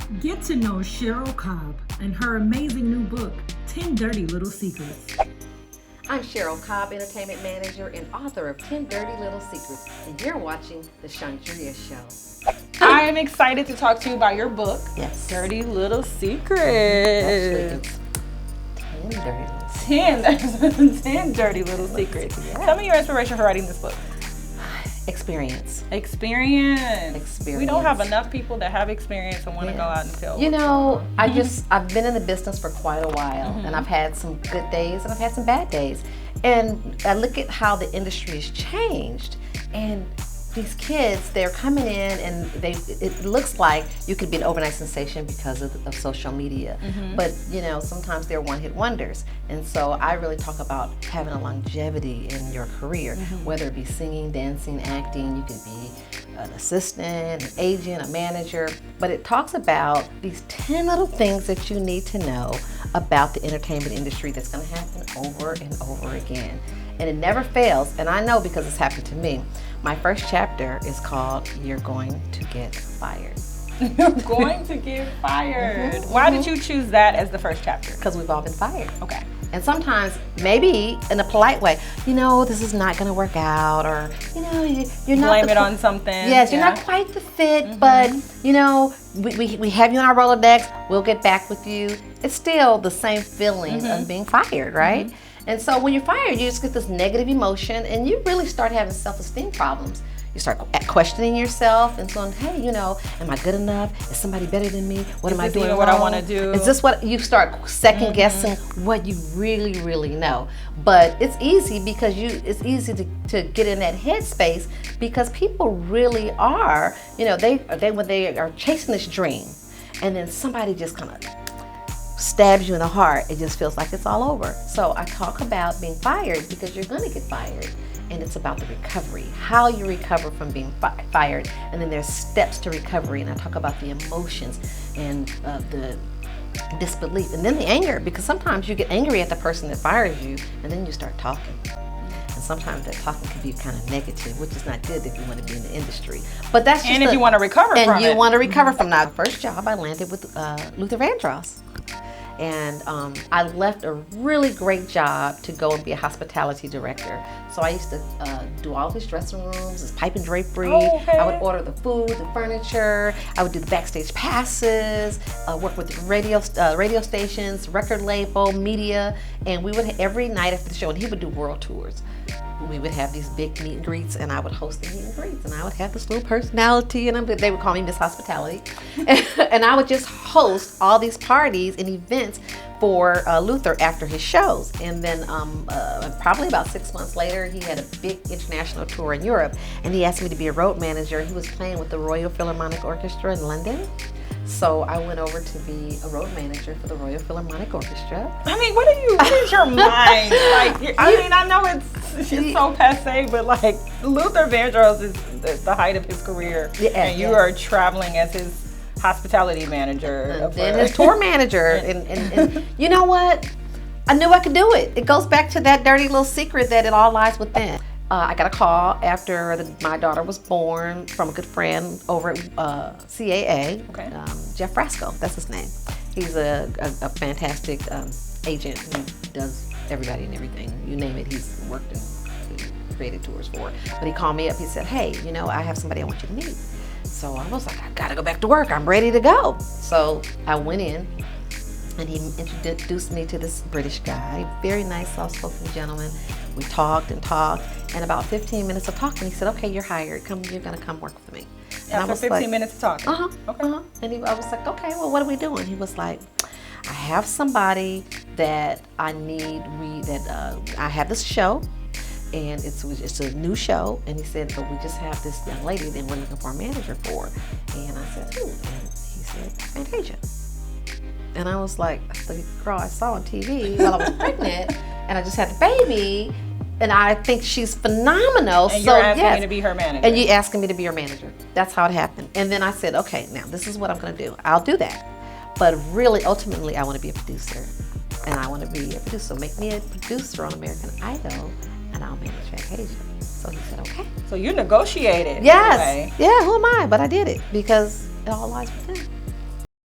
Get to know Cheryl Cobb and her amazing new book, 10 Dirty Little Secrets. I'm Cheryl Cobb, Entertainment Manager and author of 10 Dirty Little Secrets, and you're watching The Chandria Show. I am excited to talk to you about your book, Yes. Dirty Little Secrets. Actually, it's 10 Dirty Little Secrets. 10 Dirty Little Secrets. Yeah. Tell me your inspiration for writing this book. Experience. Experience. We don't have enough people that have experience and want to go out and tell. You know, I've been in the business for quite a while, and I've had some good days and I've had some bad days. And I look at how the industry has changed, and these kids, they're coming in and it looks like you could be an overnight sensation because of social media. But you know, sometimes they're one-hit wonders. And so I really talk about having a longevity in your career, whether it be singing, dancing, acting. You could be an assistant, an agent, a manager. But it talks about these 10 little things that you need to know about the entertainment industry that's going to happen over and over again. And it never fails, and I know because it's happened to me. My first chapter is called You're Going to Get Fired. You're going to get fired. Why did you choose that as the first chapter? Because we've all been fired. Okay. And sometimes, maybe in a polite way, you know, this is not going to work out, or, you know, you're not. Blame it on something. Yes, you're not quite the fit, but, you know, we have you on our Rolodex, we'll get back with you. It's still the same feeling of being fired, right? And so when you're fired, you just get this negative emotion, and you really start having self-esteem problems. You start questioning yourself and saying, hey, you know, am I good enough? Is somebody better than me? What am I doing wrong? What I want to do? Is this what you start second guessing what you really, really know? But it's easy because it's easy to get in that headspace because people really are, you know, they when they are chasing this dream, and then somebody just kind of stabs you in the heart, it just feels like it's all over. So I talk about being fired because you're going to get fired, and it's about the recovery, how you recover from being fired, and then there's steps to recovery, and I talk about the emotions and the disbelief, and then the anger, because sometimes you get angry at the person that fires you, and then you start talking. And sometimes that talking can be kind of negative, which is not good if you want to be in the industry. But that's just if you want to recover from it. And you want to recover from that. First job I landed with Luther Vandross. And I left a really great job to go and be a hospitality director. So I used to do all his dressing rooms, his pipe and drapery. Oh, okay. I would order the food, the furniture. I would do the backstage passes, work with radio stations, record label, media. And we would, every night after the show, and he would do world tours. We would have these big meet and greets, and I would host the meet and greets, and I would have this little personality, and they would call me Miss Hospitality. And I would just host all these parties and events for Luther after his shows. And then probably about 6 months later, he had a big international tour in Europe, and he asked me to be a road manager. He was playing with the Royal Philharmonic Orchestra in London. So I went over to be a road manager for the Royal Philharmonic Orchestra. I mean, what is your mind? Like, I know it's so passe, but like Luther Vandross is the height of his career, and you are traveling as his hospitality manager. And his tour manager. and you know what? I knew I could do it. It goes back to that dirty little secret that it all lies within. I got a call after my daughter was born from a good friend over at CAA, Jeff Frasco, that's his name. He's a fantastic agent who does everybody and everything. You name it, he's worked and created tours for. But he called me up, he said, hey, you know, I have somebody I want you to meet. So I was like, I gotta go back to work, I'm ready to go. So I went in, and he introduced me to this British guy, very nice, soft-spoken gentleman. We talked and talked, and about 15 minutes of talking, he said, okay, you're hired. You're gonna come work with me. And after 15 minutes of talking? And I was like, okay, well, what are we doing? He was like, I have somebody that I need, I have this show, and it's a new show, and he said, but we just have this young lady that we're looking for a manager for. And I said, who? And he said, Fantasia. And I was like, that's the girl I saw on TV while I was pregnant, and I just had the baby, and I think she's phenomenal. And you're asking me to be her manager. And you asking me to be your manager. That's how it happened. And then I said, okay, now this is what I'm going to do. I'll do that. But really, ultimately, I want to be a producer, and I want to be a producer. Make me a producer on American Idol, and I'll manage Fantasia. So he said, okay. So you negotiated. Yes. Yeah, who am I? But I did it because it all lies within.